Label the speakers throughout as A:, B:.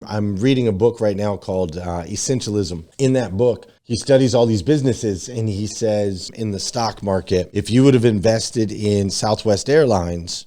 A: I'm reading a book right now called Essentialism. In that book, he studies all these businesses, and he says in the stock market, if you would have invested in Southwest Airlines,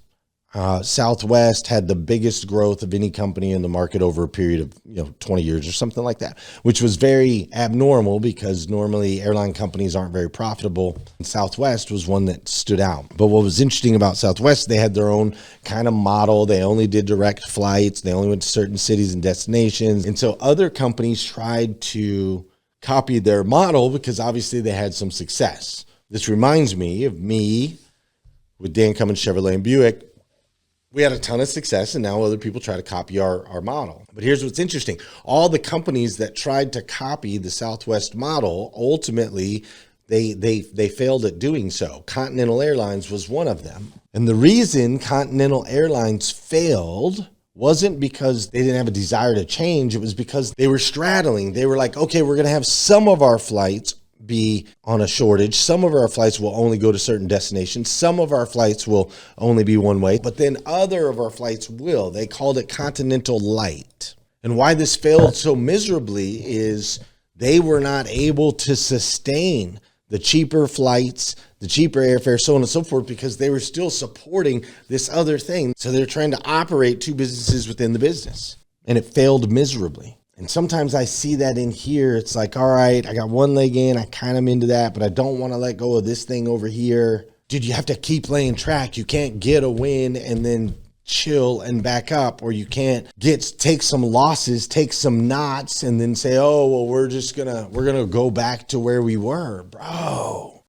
A: Southwest had the biggest growth of any company in the market over a period of 20 years or something like that, which was very abnormal because normally airline companies aren't very profitable. And Southwest was one that stood out. But what was interesting about Southwest, they had their own kind of model. They only did direct flights. They only went to certain cities and destinations. And so other companies tried to copy their model because obviously they had some success. This reminds me of me with Dan Cummins Chevrolet and Buick. We had a ton of success, and now other people try to copy our model. But here's what's interesting. All the companies that tried to copy the Southwest model, ultimately, they failed at doing so. Continental Airlines was one of them. And the reason Continental Airlines failed wasn't because they didn't have a desire to change. It was because they were straddling. They were like, okay, we're going to have some of our flights be on a shortage. Some of our flights will only go to certain destinations. Some of our flights will only be one way, but then other of our flights will. They called it Continental Light. And why this failed so miserably is they were not able to sustain the cheaper flights, the cheaper airfare, so on and so forth, because they were still supporting this other thing. So they're trying to operate two businesses within the business, and it failed miserably. And sometimes I see that in here. It's like, all right, I got one leg in. I kind of am into that, but I don't want to let go of this thing over here. Dude, you have to keep laying track. You can't get a win and then chill and back up, or you can't take some losses, take some knots, and then say, oh, well, we're going to go back to where we were. Bro,